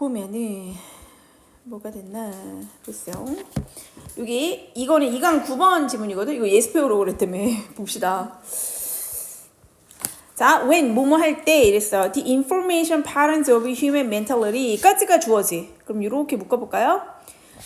보면은 뭐가 됐나 글쎄요. 여기 이거는 2강 9번 지문이거든. 이거 예습해오라고 그랬다며. 봅시다. 자, when 뭐뭐 할 때 이랬어. The information patterns of human mentality 까지가 주어지. 그럼 이렇게 묶어볼까요?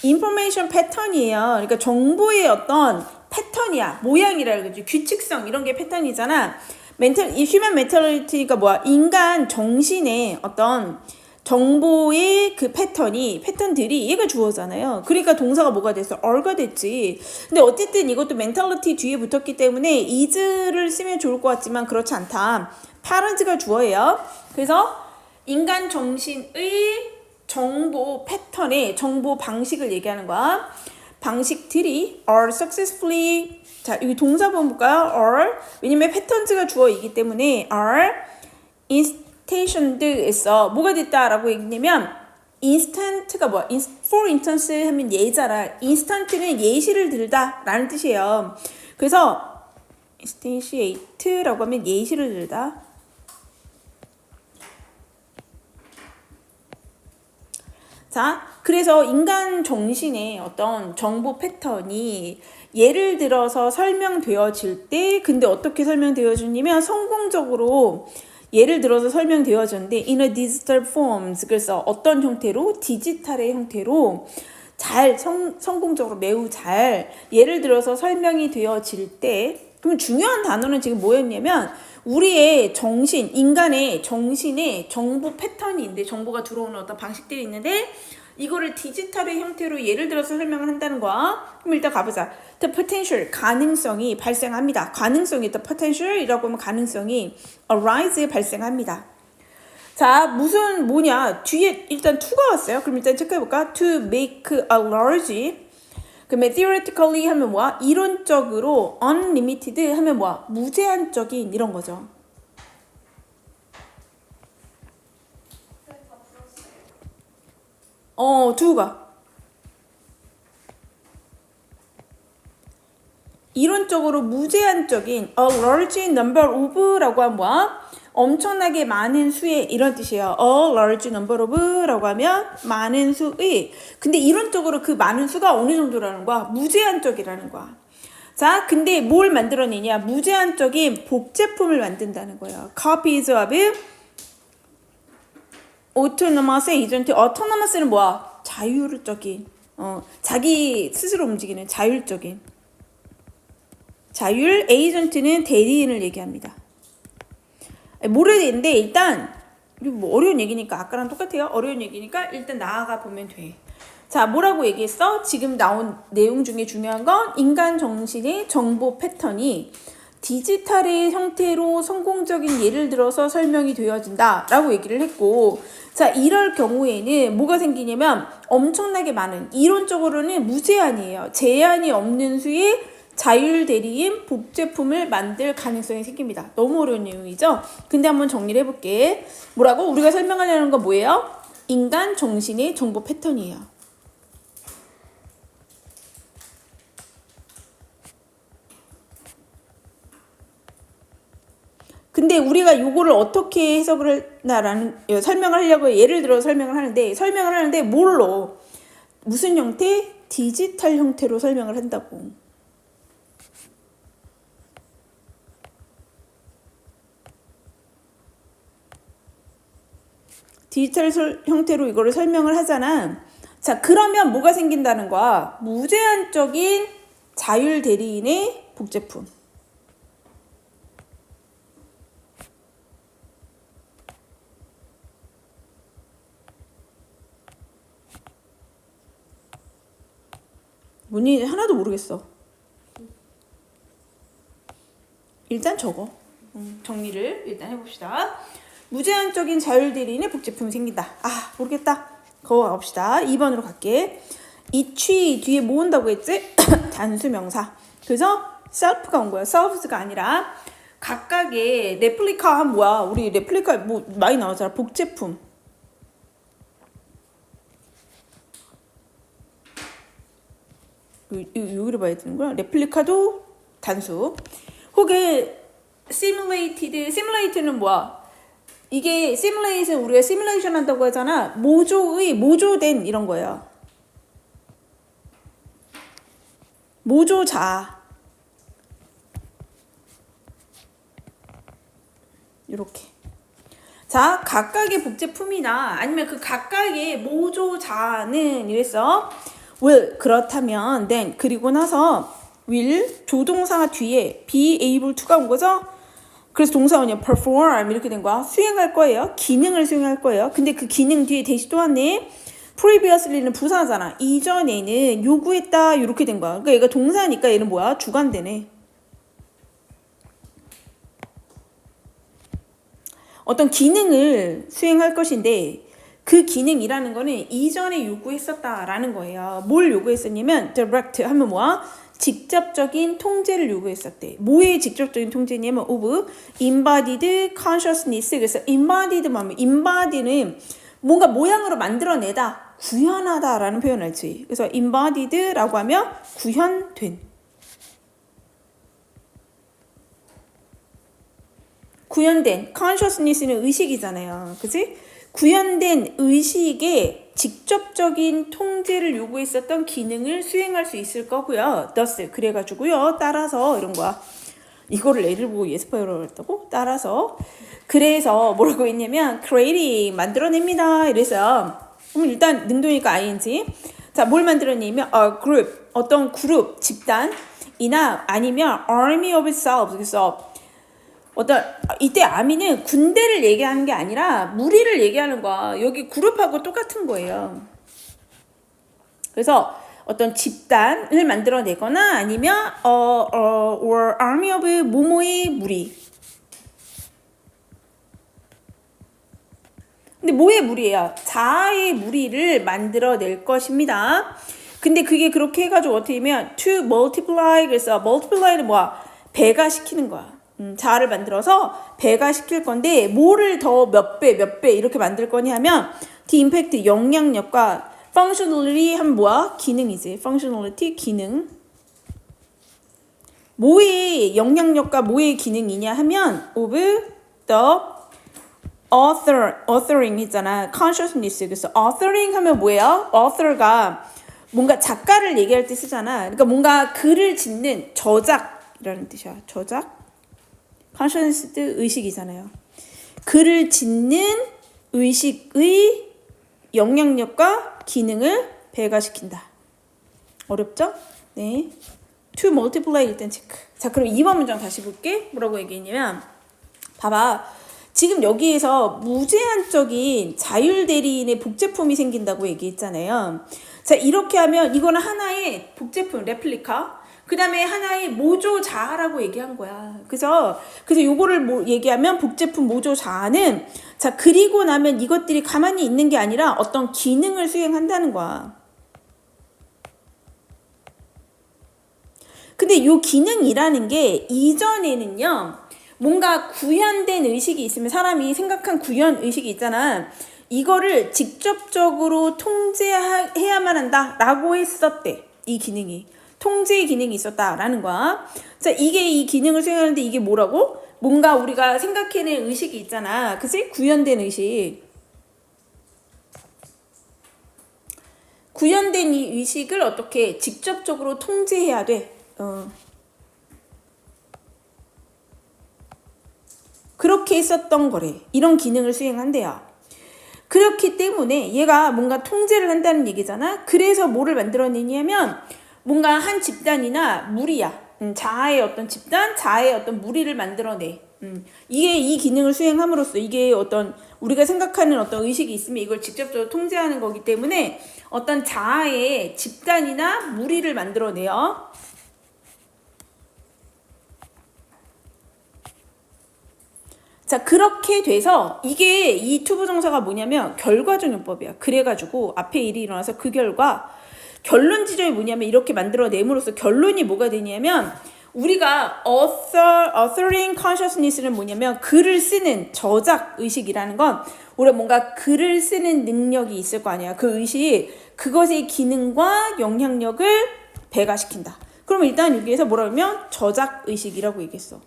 information 패턴이에요. 그러니까 정보의 어떤 패턴이야. 모양이라 그러지. 규칙성 이런 게 패턴이잖아. 이 human mentality가 뭐야? 인간 정신의 어떤 정보의 그 패턴들이 얘가 주어잖아요. 그러니까 동사가 뭐가 됐어? are가 됐지. 근데 어쨌든 이것도 mentality 뒤에 붙었기 때문에 is를 쓰면 좋을 것 같지만 그렇지 않다. parents가 주어예요. 그래서 인간 정신의 정보 패턴의 정보 방식을 얘기하는 거야. 방식들이 are successfully 자, 여기 동사 한번 볼까요? are 왜냐면 패턴즈가 주어이기 때문에 are instationed에서 뭐가 됐다라고 얘기하면 instant가 뭐야? for instance 하면 예자라. instant는 예시를 들다라는 뜻이에요. 그래서 instantiate라고 하면 예시를 들다. 자, 그래서 인간 정신의 어떤 정보 패턴이 예를 들어서 설명되어질 때 근데 어떻게 설명되어지냐면 성공적으로 예를 들어서 설명되어졌는데 in a digital forms 그래서 어떤 형태로 디지털의 형태로 잘 성공적으로 매우 잘 예를 들어서 설명이 되어질 때 그럼 중요한 단어는 지금 뭐였냐면 우리의 정신, 인간의 정신의 정보 패턴이 있는데 정보가 들어오는 어떤 방식들이 있는데 이거를 디지털의 형태로 예를 들어서 설명을 한다는 거야. 그럼 일단 가보자. The potential, 가능성이 발생합니다. 가능성이 the potential이라고 하면 가능성이 arise, 발생합니다. 자, 뭐냐. 뒤에 일단 to가 왔어요. 그럼 일단 체크해볼까? To make a large. 그러면 theoretically 하면 뭐야? 이론적으로 unlimited 하면 뭐야? 무제한적인 이런 거죠. to가 이론적으로 무제한적인 a large number of라고 하면 뭐야? 엄청나게 많은 수의 이런 뜻이에요. A large number of라고 하면 많은 수의. 근데 이론적으로 그 많은 수가 어느 정도라는 거야? 무제한적이라는 거야. 자, 근데 뭘 만들어내냐? 무제한적인 복제품을 만든다는 거예요. Copies of autonomous agent. autonomous는 뭐야? 자율적인. 자기 스스로 움직이는 자율적인. 자율 에이전트는 대리인을 얘기합니다. 모르겠는데 일단 뭐 어려운 얘기니까 아까랑 똑같아요. 어려운 얘기니까 일단 나아가 보면 돼. 자, 뭐라고 얘기했어? 지금 나온 내용 중에 중요한 건 인간 정신의 정보 패턴이 디지털의 형태로 성공적인 예를 들어서 설명이 되어진다 라고 얘기를 했고 자, 이럴 경우에는 뭐가 생기냐면 엄청나게 많은 이론적으로는 무제한이에요. 제한이 없는 수의 자율 대리인 복제품을 만들 가능성이 생깁니다. 너무 어려운 내용이죠? 근데 한번 정리를 해볼게. 뭐라고? 우리가 설명하려는 건 뭐예요? 인간 정신의 정보 패턴이에요. 근데 우리가 요거를 어떻게 해석을 했나라는 설명을 하려고 예를 들어 설명을 하는데 뭘로? 무슨 형태? 디지털 형태로 설명을 한다고. 디지털 형태로 이거를 설명을 하잖아. 자, 그러면 뭐가 생긴다는 거야? 무제한적인 자율 대리인의 복제품. 뭔지 하나도 모르겠어. 일단 적어. 정리를 일단 해봅시다. 무제한적인 자율대리인의 복제품이 생긴다. 아, 모르겠다. 거워 갑시다. 2번으로 갈게. each 뒤에 뭐 온다고 했지? 단수명사. 그래서 self가 온 거야. selfs가 아니라 각각의 레플리카 한 뭐야? 우리 레플리카 뭐 많이 나오잖아. 복제품. 여기를 봐야 되는 거야. 레플리카도 단수. 혹은 simulated는 뭐야? 이게 시뮬레이션, 우리가 시뮬레이션 한다고 하잖아. 모조된 이런 거예요. 모조자. 이렇게. 자, 각각의 복제품이나 아니면 그 각각의 모조자는 이랬어. will, 그렇다면 then, 그리고 나서 will, 조동사 뒤에 be able to가 온 거죠. 그래서 동사원이요. perform 이렇게 된 거야. 수행할 거예요. 기능을 수행할 거예요. 근데 그 기능 뒤에 대시 또 왔네. previously는 부사잖아. 이전에는 요구했다 이렇게 된 거야. 그러니까 얘가 동사니까 얘는 뭐야? 주관되네. 어떤 기능을 수행할 것인데 그 기능이라는 거는 이전에 요구했었다라는 거예요. 뭘 요구했었냐면 direct 하면 뭐야? 직접적인 통제를 요구했었대. 뭐의 직접적인 통제냐면 of embodied consciousness. 그래서 embodied 뭐면 embodied는 뭔가 모양으로 만들어내다, 구현하다라는 표현을 알지. 그래서 embodied라고 하면 구현된. 구현된 consciousness는 의식이잖아요. 그치? 구현된 의식에 직접적인 통제를 요구했었던 기능을 수행할 수 있을 거고요. thus 그래가지고요. 따라서 이런 거야. 이거를 예를 보고 예습하려고 했다고? 따라서 그래서 뭐라고 했냐면 creating 만들어냅니다. 이래서 일단 능동이니까 ing. 자, 뭘 만들어내냐면 a group 어떤 그룹 집단이나 아니면 army of itself. 그래서 어떤 이때 아미는 군대를 얘기하는 게 아니라 무리를 얘기하는 거야. 여기 그룹하고 똑같은 거예요. 그래서 어떤 집단을 만들어내거나 아니면 or army of 모모의 무리. 근데 뭐의 무리예요? 자아의 무리를 만들어낼 것입니다. 근데 그게 그렇게 해가지고 어떻게 하면 to multiply. 그래서 multiply는 뭐야? 배가시키는 거야. 자아를 만들어서 배가시킬 건데 뭐를 더 몇 배 이렇게 만들 거냐 하면 the impact 영향력과 functionality 하면 뭐야? 기능이지. functionality 기능. 뭐의 영향력과 뭐의 기능이냐 하면 of the authoring 있잖아. consciousness. 그래서 authoring 하면 뭐예요? author가 뭔가 작가를 얘기할 때 쓰잖아. 그러니까 뭔가 글을 짓는 저작이라는 뜻이야. 저작. consciousness 의식이잖아요. 글을 짓는 의식의 영향력과 기능을 배가시킨다. 어렵죠? 네. to multiply 일단 체크. 자, 그럼 2번 문장 다시 볼게. 뭐라고 얘기했냐면 봐봐. 지금 여기에서 무제한적인 자율대리인의 복제품이 생긴다고 얘기했잖아요. 자, 이렇게 하면 이거는 하나의 복제품, 레플리카. 그 다음에 하나의 모조자아라고 얘기한 거야. 그래서 요거를 얘기하면 복제품 모조자아는 자, 그리고 나면 이것들이 가만히 있는 게 아니라 어떤 기능을 수행한다는 거야. 근데 요 기능이라는 게 이전에는요, 뭔가 구현된 의식이 있으면 사람이 생각한 구현 의식이 있잖아. 이거를 직접적으로 통제해야만 한다라고 했었대. 이 기능이. 통제의 기능이 있었다라는 거야. 자, 이게 이 기능을 수행하는데 이게 뭐라고? 뭔가 우리가 생각해낸 의식이 있잖아. 그치? 구현된 의식. 구현된 이 의식을 어떻게 직접적으로 통제해야 돼. 그렇게 했었던 거래. 이런 기능을 수행한대요. 그렇기 때문에 얘가 뭔가 통제를 한다는 얘기잖아. 그래서 뭐를 만들어내냐면 뭔가 한 집단이나 무리야. 자아의 어떤 집단, 자아의 어떤 무리를 만들어내. 이게 이 기능을 수행함으로써 이게 어떤 우리가 생각하는 어떤 의식이 있으면 이걸 직접적으로 통제하는 거기 때문에 어떤 자아의 집단이나 무리를 만들어내요. 자, 그렇게 돼서 이게 이 투부정사가 뭐냐면 결과적용법이야. 그래가지고 앞에 일이 일어나서 그 결과 결론 지점이 뭐냐면 이렇게 만들어냄으로써 결론이 뭐가 되냐면 우리가 authoring consciousness는 뭐냐면 글을 쓰는 저작 의식이라는 건 우리가 뭔가 글을 쓰는 능력이 있을 거 아니야. 그 의식, 그것의 기능과 영향력을 배가시킨다. 그럼 일단 여기에서 뭐라 하면 저작 의식이라고 얘기했어.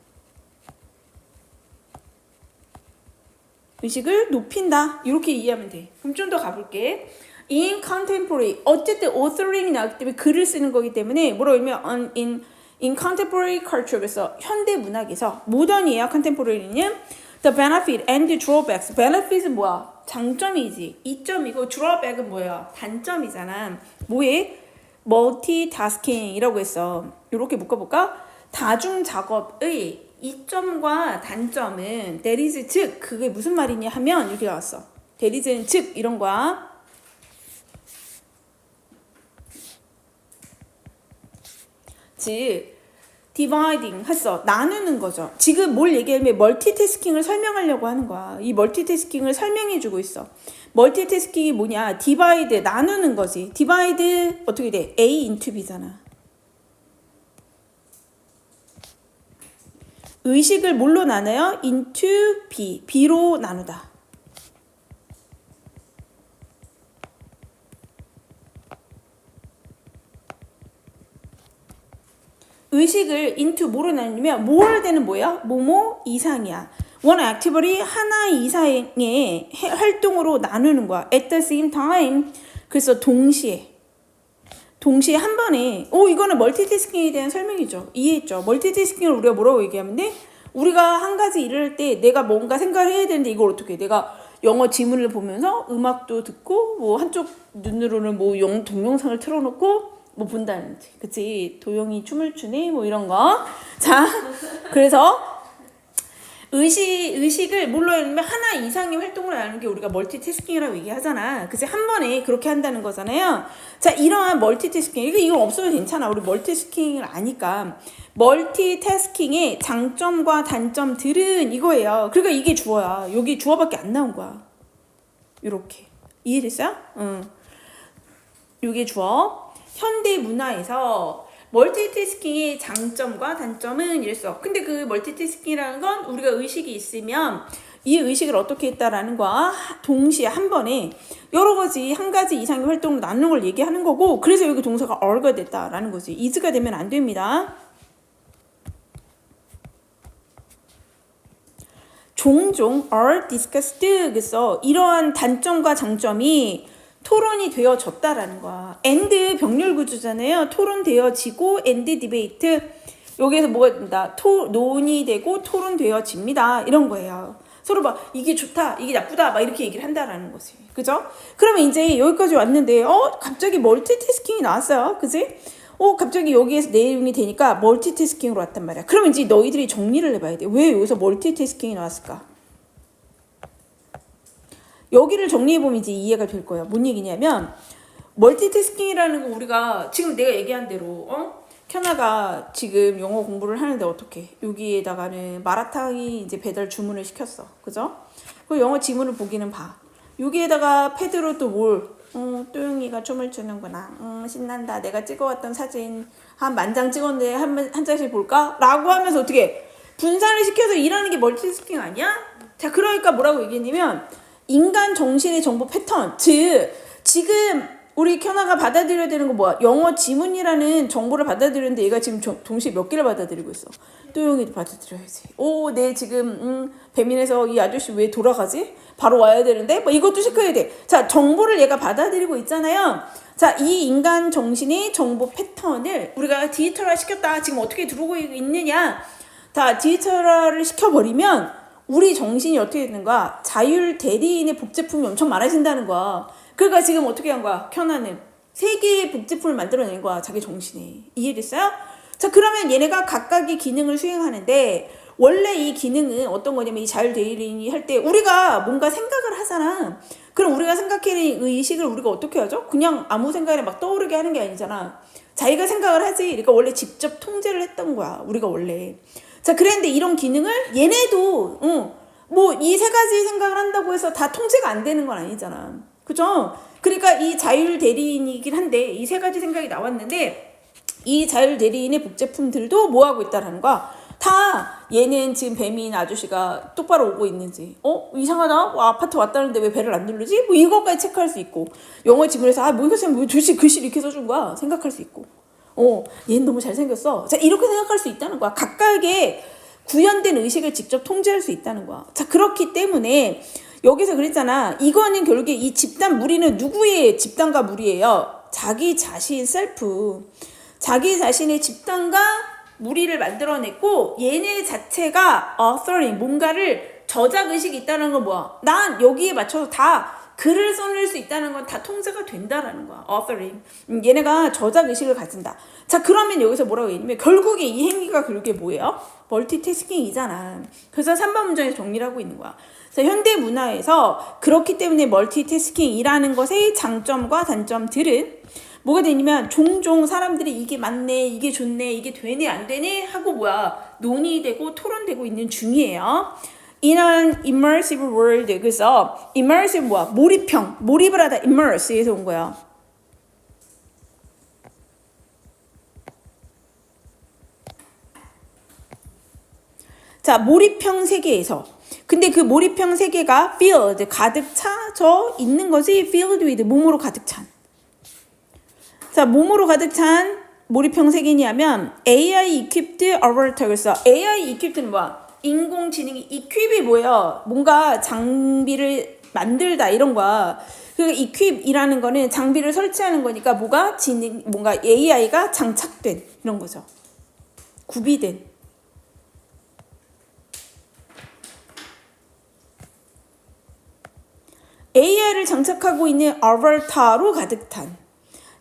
의식을 높인다. 이렇게 이해하면 돼. 그럼 좀 더 가볼게. In contemporary, 어쨌든 authoring이 나왔기 때문에 글을 쓰는 거기 때문에 뭐라고 하면 in contemporary culture, 그래서 현대 문학에서 모던이에요. contemporary는 the benefit and the drawbacks. benefit은 뭐야? 장점이지. 이점이고 drawback은 뭐야? 단점이잖아. 뭐에? multitasking이라고 했어. 이렇게 묶어볼까? 다중 작업의 이점과 단점은 there is, 즉 그게 무슨 말이냐 하면 이렇게 나왔어. there is는 즉 이런 거야. 즉 dividing 했어. 나누는 거죠. 지금 뭘 얘기하면 멀티태스킹을 설명하려고 하는 거야. 이 멀티태스킹을 설명해 주고 있어. 멀티태스킹이 뭐냐? divide, 나누는 거지. divide 어떻게 돼? A into B잖아. 의식을 뭘로 나눠요? into B, B로 나누다. 의식을 into 뭐로 나누면 more than은 뭐야? 뭐뭐 이상이야. one activity 하나 이상의 활동으로 나누는 거야. at the same time. 그래서 동시에 한 번에. 이거는 멀티태스킹에 대한 설명이죠. 이해했죠? 멀티태스킹을 우리가 뭐라고 얘기하면 돼? 우리가 한 가지 일을 할 때 내가 뭔가 생각을 해야 되는데 이걸 어떻게 해? 내가 영어 지문을 보면서 음악도 듣고 뭐 한쪽 눈으로는 뭐 동영상을 틀어놓고 뭐 본다는지, 그치? 도영이 춤을 추네 뭐 이런 거. 자, 그래서 의식을 뭘로 하냐면 하나 이상의 활동을 하는 게 우리가 멀티태스킹이라고 얘기하잖아. 그치? 한 번에 그렇게 한다는 거잖아요. 자, 이러한 멀티태스킹, 이건 없어도 괜찮아. 우리 멀티태스킹을 아니까. 멀티태스킹의 장점과 단점들은 이거예요. 그러니까 이게 주어야. 여기 주어밖에 안 나온 거야. 이렇게. 이해됐어요? 응. 이게 주어. 현대 문화에서 멀티태스킹의 장점과 단점은 이랬어. 근데 그 멀티태스킹이라는 건 우리가 의식이 있으면 이 의식을 어떻게 했다라는 거야. 동시에 한 번에 여러 가지 한 가지 이상의 활동을 나누는 걸 얘기하는 거고, 그래서 여기 동사가 are가 됐다라는 거지. is가 되면 안 됩니다. 종종 are discussed, 그래서 이러한 단점과 장점이 토론이 되어졌다라는 거야. and 병렬 구조잖아요. 토론되어지고 and debate, 여기에서 뭐가 된다? 논의되고 토론되어집니다. 이런 거예요. 서로 막 이게 좋다, 이게 나쁘다, 막 이렇게 얘기를 한다라는 거지. 그죠? 그러면 이제 여기까지 왔는데 갑자기 멀티태스킹이 나왔어요. 그지? 갑자기 여기에서 내용이 되니까 멀티태스킹으로 왔단 말이야. 그러면 이제 너희들이 정리를 해봐야 돼. 왜 여기서 멀티태스킹이 나왔을까? 여기를 정리해보면 이제 이해가 될 거예요. 뭔 얘기냐면 멀티태스킹이라는 거 우리가 지금 내가 얘기한 대로 켜나가 지금 영어 공부를 하는데 어떻게? 여기에다가는 마라탕이 이제 배달 주문을 시켰어. 그죠? 그 영어 지문을 보기는 봐. 여기에다가 패드로 또 뭘? 또영이가 춤을 추는구나. 신난다. 내가 찍어왔던 사진 한 10,000장 찍었는데 한 장씩 볼까? 라고 하면서 어떻게 분산을 시켜서 일하는 게 멀티태스킹 아니야? 자, 그러니까 뭐라고 얘기했냐면 인간 정신의 정보 패턴, 즉 지금 우리 켜나가 받아들여야 되는 거 뭐야? 영어 지문이라는 정보를 받아들였는데 얘가 지금 동시에 몇 개를 받아들이고 있어? 또영이도 받아들여야지. 내 지금 배민에서 이 아저씨 왜 돌아가지? 바로 와야 되는데 뭐 이것도 시켜야 돼. 자, 정보를 얘가 받아들이고 있잖아요. 자, 이 인간 정신의 정보 패턴을 우리가 디지털화 시켰다. 지금 어떻게 들어오고 있느냐? 자, 디지털화를 시켜버리면 우리 정신이 어떻게 되는가? 자율 대리인의 복제품이 엄청 많아진다는 거야. 그러니까 지금 어떻게 한 거야? 켜나는 3개의 복제품을 만들어낸 거야. 자기 정신에. 이해됐어요? 자, 그러면 얘네가 각각의 기능을 수행하는데 원래 이 기능은 어떤 거냐면 이 자율 대리인이 할 때 우리가 뭔가 생각을 하잖아. 그럼 우리가 생각하는 의식을 우리가 어떻게 하죠? 그냥 아무 생각에 막 떠오르게 하는 게 아니잖아. 자기가 생각을 하지. 그러니까 원래 직접 통제를 했던 거야. 우리가 원래. 자, 그랬는데 이런 기능을 얘네도 뭐 이 3가지 생각을 한다고 해서 다 통제가 안 되는 건 아니잖아. 그죠? 그러니까 이 자율 대리인이긴 한데 이 3가지 생각이 나왔는데 이 자율 대리인의 복제품들도 뭐 하고 있다라는 거야. 다 얘는 지금 배민 아저씨가 똑바로 오고 있는지, 이상하다, 아파트 왔다는데 왜 배를 안 누르지? 뭐 이것까지 체크할 수 있고, 영어 지문에서 뭐 이거 뭐 글씨 이렇게 써준 거야 생각할 수 있고, 얘는 너무 잘생겼어. 자, 이렇게 생각할 수 있다는 거야. 각각의 구현된 의식을 직접 통제할 수 있다는 거야. 자, 그렇기 때문에 여기서 그랬잖아. 이거는 결국에 이 집단 무리는 누구의 집단과 무리예요? 자기 자신 셀프. 자기 자신의 집단과 무리를 만들어냈고 얘네 자체가 authoring 뭔가를 저작의식이 있다는 건 뭐야? 난 여기에 맞춰서 다 글을 써낼 수 있다는 건 다 통제가 된다라는 거야. authoring. 얘네가 저작의식을 가진다. 자, 그러면 여기서 뭐라고 했냐면 결국에 이 행위가 결국에 뭐예요? 멀티태스킹이잖아. 그래서 3번 문장에서 정리를 하고 있는 거야. 자, 현대 문화에서 그렇기 때문에 멀티태스킹이라는 것의 장점과 단점들은 뭐가 되냐면 종종 사람들이 이게 맞네, 이게 좋네, 이게 되네, 안 되네 하고 논의되고 토론되고 있는 중이에요. In an immersive world. 그래서 immersive 몰입을 하다. immerse에서 온 거야. 자, 몰입형 세계에서. 근데 그 몰입형 세계가 filled, 가득 차져 있는 것이 filled with, 몸으로 가득 찬. 자, 몸으로 가득 찬 몰입형 세계냐면 AI equipped avatar. 그래서 AI equipped는 뭐야? 인공지능이 equip이 뭐예요? 뭔가 장비를 만들다 이런 거야. 그 equip이라는 거는 장비를 설치하는 거니까 뭔가 AI가 장착된 이런 거죠. 구비된. AI를 장착하고 있는 아바타로 가득 탄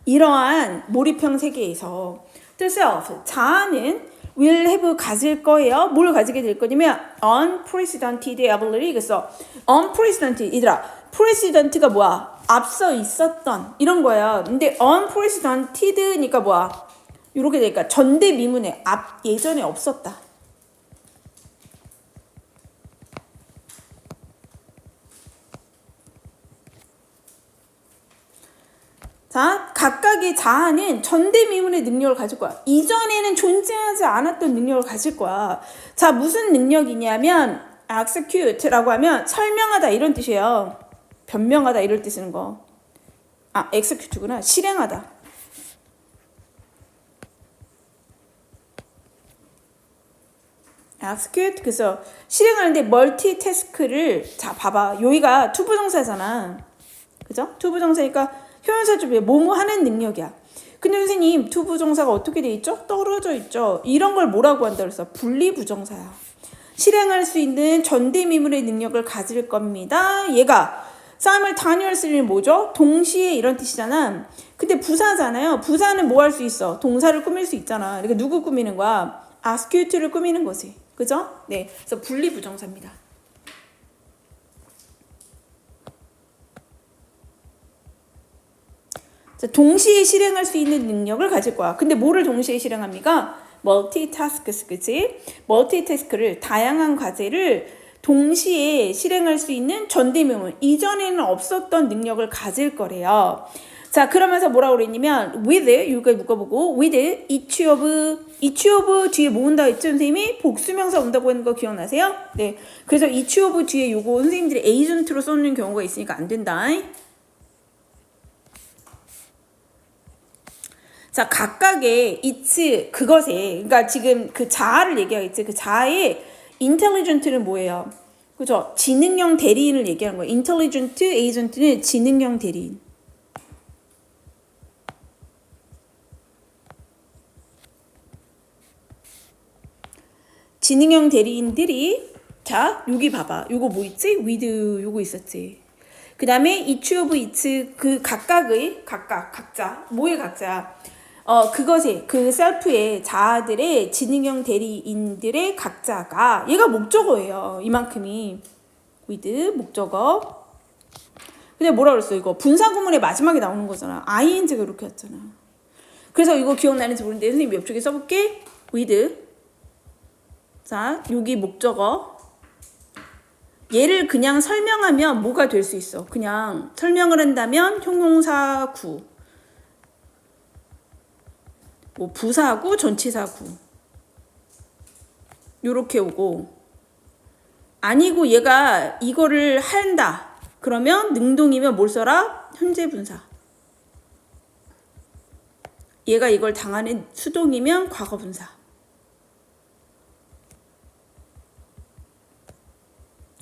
이러한 몰입형 세계에서 the self, 자아는 will have 가질 거예요. 뭘 가지게 될 거냐면 unprecedented ability. 그래서 unprecedented, 얘들아, precedent가 뭐야? 앞서 있었던 이런 거야. 근데 unprecedented니까 뭐야? 이렇게 되니까 전대미문에 예전에 없었다. 자, 각각의 자아는 전대미문의 능력을 가질 거야. 이전에는 존재하지 않았던 능력을 가질 거야. 자, 무슨 능력이냐면 execute라고 하면 설명하다 이런 뜻이에요. 변명하다 이럴 때 쓰는 거. execute구나. 실행하다. execute. 그래서 실행하는데 멀티태스크를, 자, 봐봐. 여기가 투부정사잖아. 그죠? 투부정사니까 형용사 주변에 뭐뭐 하는 능력이야. 근데 선생님, 투부정사가 어떻게 돼 있죠? 떨어져 있죠. 이런 걸 뭐라고 한다 그래서 분리부정사야. 실행할 수 있는 전대미문의 능력을 가질 겁니다. 얘가 simultaneously는 뭐죠? 동시에 이런 뜻이잖아. 근데 부사잖아요. 부사는 뭐 할 수 있어? 동사를 꾸밀 수 있잖아. 그러니까 누구 꾸미는 거야? execute를 꾸미는 거지. 그죠? 네. 그래서 분리부정사입니다. 자, 동시에 실행할 수 있는 능력을 가질 거야. 근데 뭐를 동시에 실행합니까? 멀티타스크, 그치? 멀티태스크를, 다양한 과제를 동시에 실행할 수 있는 전대미문, 이전에는 없었던 능력을 가질 거래요. 자, 그러면서 뭐라고 그랬냐면 with, 여기까지 묶어보고 with each of 뒤에 뭐 온다 했죠? 선생님이 복수명사 온다고 하는 거 기억나세요? 네. 그래서 each of 뒤에 요거 선생님들이 에이전트로 써놓는 경우가 있으니까 안 된다. 자, 각각의 its 그것에, 그러니까 지금 그 자아를 얘기하겠지. 그 자아의 intelligent는 뭐예요? 그죠? 지능형 대리인을 얘기하는 거예요. intelligent agent는 지능형 대리인. 지능형 대리인들이, 자, 여기 봐봐. 요거 뭐 있지? with 요거 있었지. 그 다음에 each of its 그 각자 뭐의 각자? 그것의 그 셀프의 자아들의 지능형 대리인들의 각자가, 얘가 목적어예요. 이만큼이 with 목적어. 근데 뭐라 그랬어? 이거 분사구문의 마지막에 나오는 거잖아. ing가 이렇게 왔잖아. 그래서 이거 기억나는지 모르는데 선생님 옆쪽에 써볼게. with. 자, 여기 목적어. 얘를 그냥 설명하면 뭐가 될 수 있어? 그냥 설명을 한다면 형용사구, 뭐 부사구, 전치사구 요렇게 오고, 아니고 얘가 이거를 한다 그러면 능동이면 뭘 써라? 현재 분사. 얘가 이걸 당하는 수동이면 과거 분사.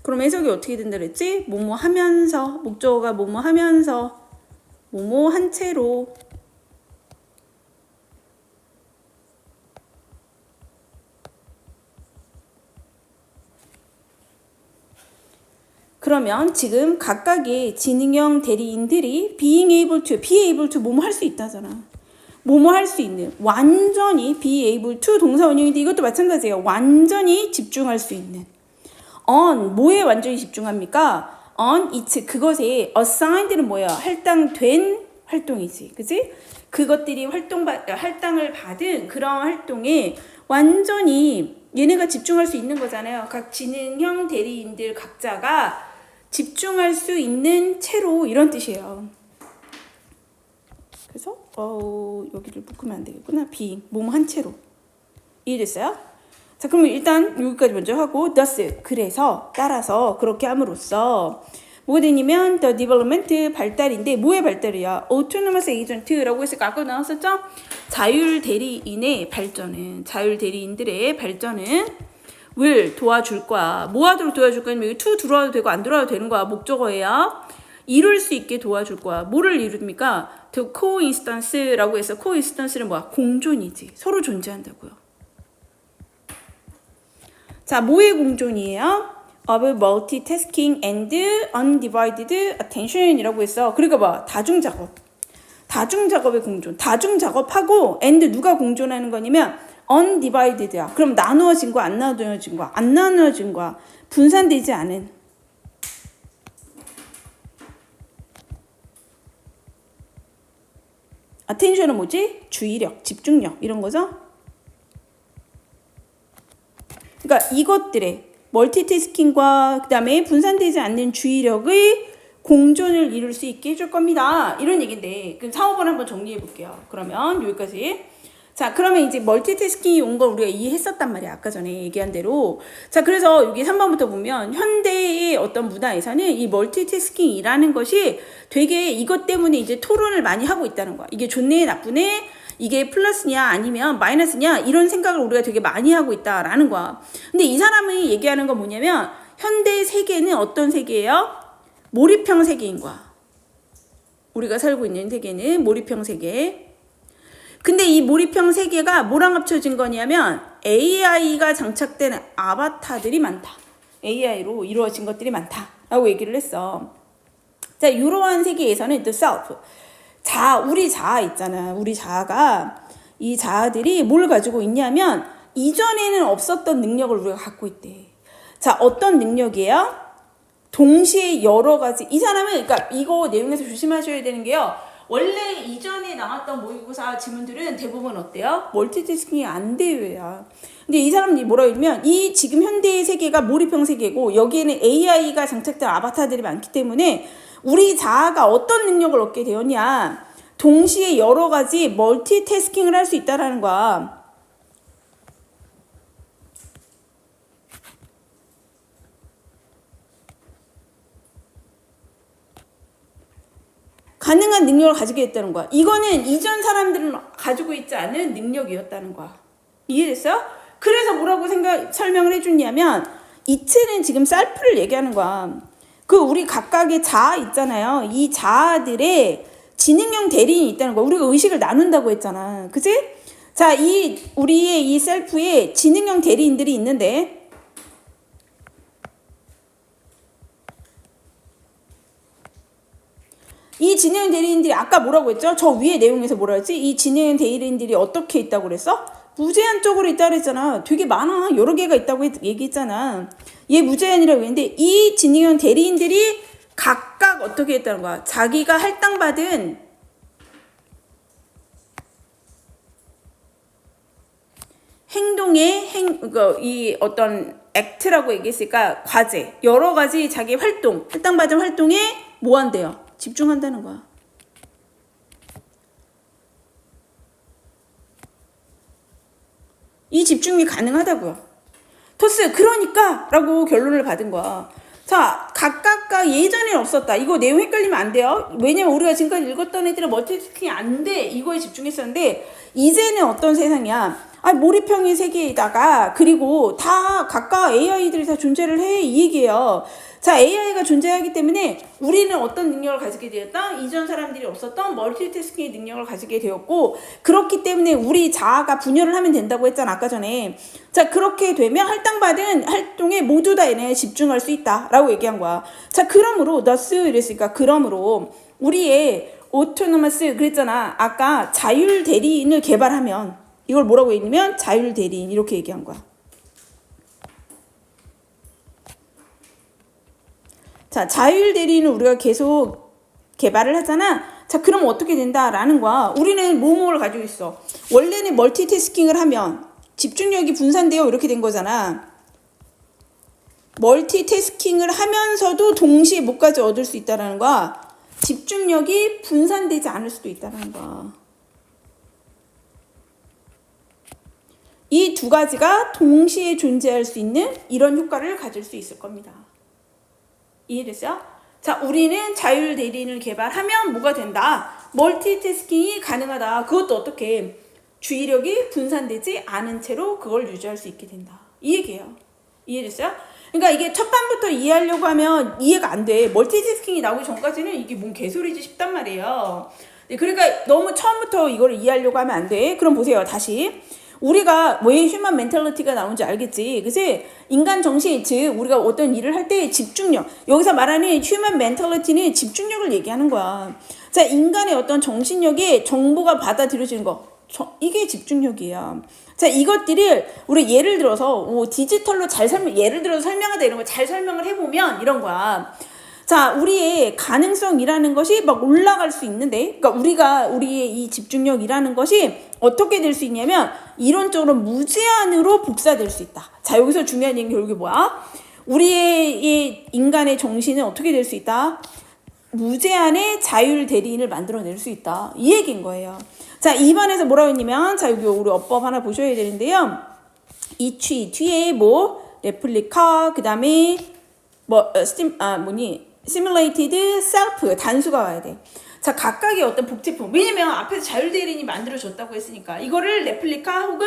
그럼 해석이 어떻게 된다 그랬지? 뭐뭐 하면서, 목적어가 뭐뭐 하면서, 뭐뭐 한 채로. 그러면 지금 각각의 지능형 대리인들이 being able to 뭐뭐 할 수 있다잖아. 뭐뭐 할 수 있는, 완전히 be able to 동사 원형인데 이것도 마찬가지예요. 완전히 집중할 수 있는. on 뭐에 완전히 집중합니까? on it 그것에 assigned는 뭐야? 할당된 활동이지, 그지? 그것들이 할당을 받은 그런 활동에 완전히 얘네가 집중할 수 있는 거잖아요. 각 지능형 대리인들 각자가 집중할 수 있는 채로 이런 뜻이에요. 그래서 여기를 묶으면 안 되겠구나. be 뭐뭐 한 채로. 이해됐어요? 자, 그러면 일단 여기까지 먼저 하고 thus 그래서 따라서 그렇게 함으로써 뭐가 되냐면 the development 발달인데 뭐의 발달이야? autonomous agent라고 했으니까 아까 나왔었죠? 자율 대리인의 발전은 자율 대리인들의 발전은 will 도와줄 거야. 뭐 하도록 도와줄 거야? 여기 to 들어와도 되고 안 들어와도 되는 거야. 목적어예요. 이룰 수 있게 도와줄 거야. 뭐를 이룹니까? the coinstance라고 해서 coinstance는 뭐야? 공존이지. 서로 존재한다고요. 자, 뭐의 공존이에요? of multitasking and undivided attention이라고 했어. 그러니까 봐, 다중작업의 공존. 다중작업하고 and 누가 공존하는 거냐면 undivided야. 그럼 나누어진 거야, 안 나누어진 거야? 안 나누어진 거야. 분산되지 않은. attention은 뭐지? 주의력, 집중력 이런 거죠. 그러니까 이것들의 멀티태스킹과 그 다음에 분산되지 않는 주의력의 공존을 이룰 수 있게 해줄 겁니다. 이런 얘기인데 그럼 사업을 한번 정리해 볼게요. 그러면 여기까지. 자, 그러면 이제 멀티태스킹이 온 걸 우리가 이해했었단 말이야. 아까 전에 얘기한 대로. 자, 그래서 여기 3번부터 보면 현대의 어떤 문화에서는 이 멀티태스킹이라는 것이 되게 이것 때문에 이제 토론을 많이 하고 있다는 거야. 이게 좋네, 나쁘네, 이게 플러스냐 아니면 마이너스냐 이런 생각을 우리가 되게 많이 하고 있다라는 거야. 근데 이 사람이 얘기하는 건 뭐냐면 현대 세계는 어떤 세계예요? 몰입형 세계인 거야. 우리가 살고 있는 세계는 몰입형 세계. 근데 이 몰입형 세계가 뭐랑 합쳐진 거냐면 AI가 장착된 아바타들이 많다. AI로 이루어진 것들이 많다라고 얘기를 했어. 자, 이러한 세계에서는 the self, 우리 자아 있잖아. 우리 자아가 이 자아들이 뭘 가지고 있냐면 이전에는 없었던 능력을 우리가 갖고 있대. 자, 어떤 능력이에요? 동시에 여러 가지. 이 사람은 그러니까 이거 내용에서 조심하셔야 되는 게요. 원래 이전에 나왔던 모의고사 지문들은 대부분 어때요? 멀티태스킹이 안 돼요야. 근데 이 사람이 뭐라고 하면 이 지금 현대의 세계가 몰입형 세계고 여기에는 AI가 장착된 아바타들이 많기 때문에 우리 자아가 어떤 능력을 얻게 되었냐? 동시에 여러 가지 멀티태스킹을 할 수 있다라는 거야. 가능한 능력을 가지게 됐다는 거야. 이거는 이전 사람들은 가지고 있지 않은 능력이었다는 거야. 이해됐어요? 그래서 뭐라고 설명을 해줬냐면 이츠는 지금 셀프를 얘기하는 거야. 그 우리 각각의 자아 있잖아요. 이 자아들의 지능형 대리인이 있다는 거야. 우리가 의식을 나눈다고 했잖아. 그치? 자, 우리의 이 셀프에 지능형 대리인들이 있는데 이 지능형 대리인들이 아까 뭐라고 했죠? 저 위에 내용에서 뭐라 했지? 이 지능형 대리인들이 어떻게 있다고 그랬어? 무제한적으로 있다고 그랬잖아. 되게 많아. 여러 개가 있다고 얘기했잖아. 얘 무제한이라고 했는데 이 지능형 대리인들이 각각 어떻게 했다는 거야? 자기가 할당받은 행동의 이 어떤 액트라고 얘기했으니까 과제, 여러 가지 자기 할당받은 활동에 뭐 한대요? 집중한다는 거야. 이 집중이 가능하다고요. 토스 그러니까 라고 결론을 받은 거야. 자, 각각가 예전에는 없었다. 이거 내용 헷갈리면 안 돼요. 왜냐면 우리가 지금까지 읽었던 애들은 멀티태스킹이 안 돼. 이거에 집중했었는데 이제는 어떤 세상이야. 몰입형의 세계에다가 그리고 다 각각 AI들이 다 존재를 해 이 얘기예요. 자, AI가 존재하기 때문에 우리는 어떤 능력을 가지게 되었다? 이전 사람들이 없었던 멀티태스킹의 능력을 가지게 되었고, 그렇기 때문에 우리 자아가 분열을 하면 된다고 했잖아, 아까 전에. 자, 그렇게 되면 할당받은 활동에 모두 다 얘네 집중할 수 있다라고 얘기한 거야. 자, 그러므로 thus 이랬으니까 그러므로 우리의 autonomous 그랬잖아. 아까 자율 대리인을 개발하면 이걸 뭐라고 했냐면 자율 대리인 이렇게 얘기한 거야. 자, 자율 대리인을 우리가 계속 개발을 하잖아. 자, 그럼 어떻게 된다라는 거야. 우리는 뭐뭐를 가지고 있어. 원래는 멀티태스킹을 하면 집중력이 분산되어 이렇게 된 거잖아. 멀티태스킹을 하면서도 동시에 뭐까지 얻을 수 있다라는 거야. 집중력이 분산되지 않을 수도 있다는 거야. 이 두 가지가 동시에 존재할 수 있는 이런 효과를 가질 수 있을 겁니다. 이해됐어요? 자, 우리는 자율 대리인을 개발하면 뭐가 된다? 멀티태스킹이 가능하다. 그것도 어떻게? 주의력이 분산되지 않은 채로 그걸 유지할 수 있게 된다. 이 얘기예요. 이해됐어요? 그러니까 이게 첫 판부터 이해하려고 하면 이해가 안 돼. 멀티태스킹이 나오기 전까지는 이게 뭔 개소리지 싶단 말이에요. 그러니까 너무 처음부터 이걸 이해하려고 하면 안 돼. 그럼 보세요. 다시. 우리가 왜 휴먼 멘탈리티가 나온지 알겠지? 그치? 인간 정신, 즉 우리가 어떤 일을 할 때 집중력, 여기서 말하는 휴먼 멘탈리티는 집중력을 얘기하는 거야. 자, 인간의 어떤 정신력에 정보가 받아들여지는 거, 이게 집중력이야. 자, 이것들을 우리 예를 들어서 디지털로 잘 예를 들어서 설명하다 이런 거 잘 설명을 해보면 이런 거야. 자, 우리의 가능성이라는 것이 막 올라갈 수 있는데, 그러니까 우리의 이 집중력이라는 것이 어떻게 될 수 있냐면 이론적으로 무제한으로 복사될 수 있다. 자, 여기서 중요한 얘기는 결국에 뭐야? 우리의 이 인간의 정신은 어떻게 될 수 있다? 무제한의 자율 대리인을 만들어낼 수 있다. 이 얘기인 거예요. 자, 2번에서 뭐라고 했냐면, 자, 여기 우리 어법 하나 보셔야 되는데요. 이 뒤에 레플리카, 그 다음에 simulated self 단수가 와야 돼. 자, 각각의 어떤 복제품. 왜냐면 앞에서 자율대리인이 만들어졌다고 했으니까. 이거를 레플리카 혹은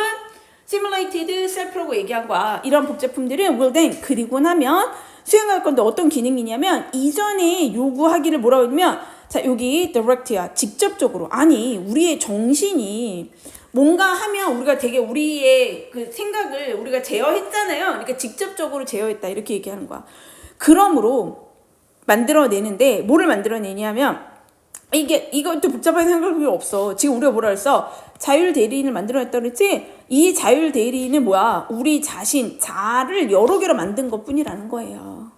simulated self라고 얘기한 거야. 이런 복제품들은 will then 그리고 나면 수행할 건데 어떤 기능이냐면 이전에 요구하기를 뭐라고 했냐면 자, 여기 direct야. 직접적으로. 아니, 우리의 정신이 뭔가 하면 우리가 되게 우리의 그 생각을 우리가 제어했잖아요. 그러니까 직접적으로 제어했다. 이렇게 얘기하는 거야. 그러므로 만들어내는데 뭐를 만들어내냐면 이것도 복잡하게 생각할 필요 없어. 지금 우리가 뭐라 했어? 자율 대리인을 만들어냈다고 그랬지? 이 자율 대리인은 뭐야? 우리 자를 여러 개로 만든 것 뿐이라는 거예요.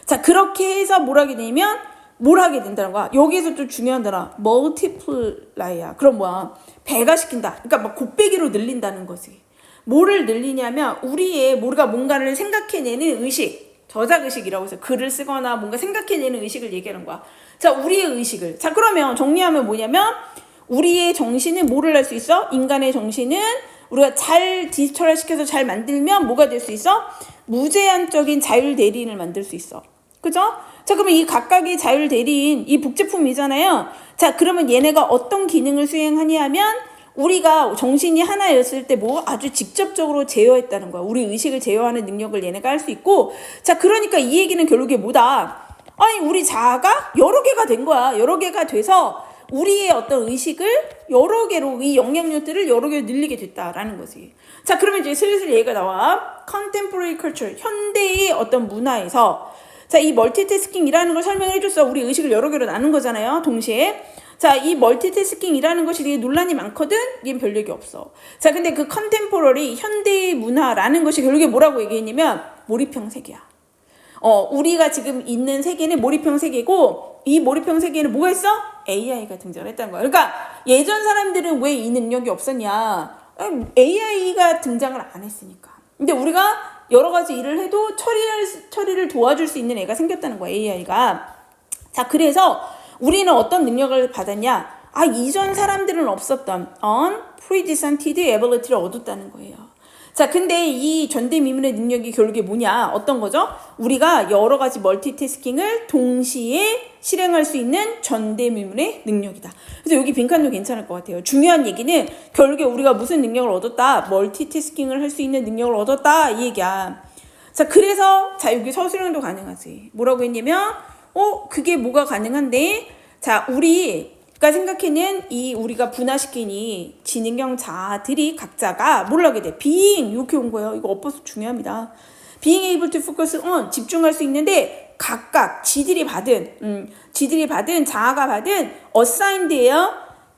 자, 그렇게 해서 뭘 하게 되면 뭘 하게 된다는 거야? 여기에서 좀 중요한 단어 multiply야. 그럼 뭐야? 배가시킨다. 그러니까 막 곱빼기로 늘린다는 거지. 뭐를 늘리냐면 우리가 뭔가를 생각해내는 의식, 저작의식이라고 해서 글을 쓰거나 뭔가 생각해내는 의식을 얘기하는 거야. 자, 우리의 의식을. 자, 그러면 정리하면 뭐냐면 우리의 정신은 뭐를 할 수 있어? 인간의 정신은 우리가 잘 디지털화시켜서 잘 만들면 뭐가 될 수 있어? 무제한적인 자율 대리인을 만들 수 있어. 그죠? 자, 그러면 이 각각의 자율 대리인, 이 복제품이잖아요. 자, 그러면 얘네가 어떤 기능을 수행하냐 하면 우리가 정신이 하나였을 때 아주 직접적으로 제어했다는 거야. 우리 의식을 제어하는 능력을 얘네가 할 수 있고. 자, 그러니까 이 얘기는 결국에 뭐다? 아니, 우리 자아가 여러 개가 된 거야. 여러 개가 돼서 우리의 어떤 의식을 여러 개로, 이 영향력들을 여러 개로 늘리게 됐다라는 거지. 자, 그러면 이제 슬슬 얘기가 나와. Contemporary culture, 현대의 어떤 문화에서 자, 이 멀티태스킹이라는 걸 설명해 줬어. 우리 의식을 여러 개로 나눈 거잖아요. 동시에. 자, 이 멀티태스킹이라는 것이 되게 논란이 많거든? 이게 별 얘기 없어. 자, 근데 그 컨템포러리, 현대의 문화라는 것이 결국에 뭐라고 얘기했냐면 몰입형 세계야. 우리가 지금 있는 세계는 몰입형 세계고 이 몰입형 세계에는 뭐가 있어? AI가 등장했다는 거야. 그러니까 예전 사람들은 왜 이 능력이 없었냐? AI가 등장을 안 했으니까. 근데 우리가 여러 가지 일을 해도 처리를 도와줄 수 있는 애가 생겼다는 거야, AI가. 자, 그래서 우리는 어떤 능력을 받았냐? 이전 사람들은 없었던 unprecedented ability를 얻었다는 거예요. 자, 근데 이 전대미문의 능력이 결국에 뭐냐? 어떤 거죠? 우리가 여러 가지 멀티태스킹을 동시에 실행할 수 있는 전대미문의 능력이다. 그래서 여기 빈칸도 괜찮을 것 같아요. 중요한 얘기는 결국에 우리가 무슨 능력을 얻었다? 멀티태스킹을 할 수 있는 능력을 얻었다. 이 얘기야. 자, 그래서 자, 여기 서술형도 가능하지. 뭐라고 했냐면 그게 뭐가 가능한데? 자, 우리가 생각해낸 이 우리가 분화시킨 이 지능형 자들이 각자가 뭘 하게 돼? being 이렇게 온 거예요. 이거 엎어서 중요합니다. being able to focus on 집중할 수 있는데 각각 지들이 받은 자아가 받은 assigned예요.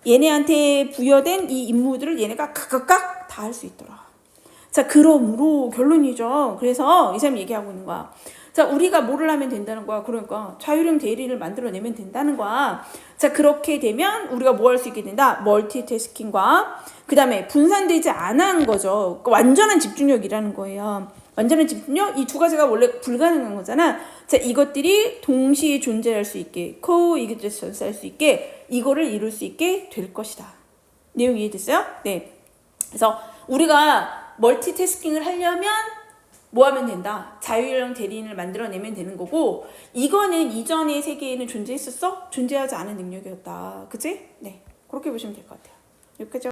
얘네한테 부여된 이 임무들을 얘네가 각각 다 할 수 있더라. 자, 그러므로 결론이죠. 그래서 이 사람이 얘기하고 있는 거야. 자, 우리가 뭐를 하면 된다는 거야. 그러니까 자율형 대리를 만들어내면 된다는 거야. 자, 그렇게 되면 우리가 뭐 할 수 있게 된다? 멀티태스킹과 그 다음에 분산되지 않아 한 거죠. 완전한 집중력이라는 거예요. 완전한 집중력? 이 두 가지가 원래 불가능한 거잖아. 자, 이것들이 동시에 존재할 수 있게, 코엑지스턴스 할 수 있게, 이거를 이룰 수 있게 될 것이다. 내용 이해됐어요? 네. 그래서 우리가 멀티태스킹을 하려면 뭐 하면 된다? 자율형 대리인을 만들어내면 되는 거고, 이거는 이전의 세계에는 존재했었어? 존재하지 않은 능력이었다. 그치? 네. 그렇게 보시면 될 것 같아요. 여기까지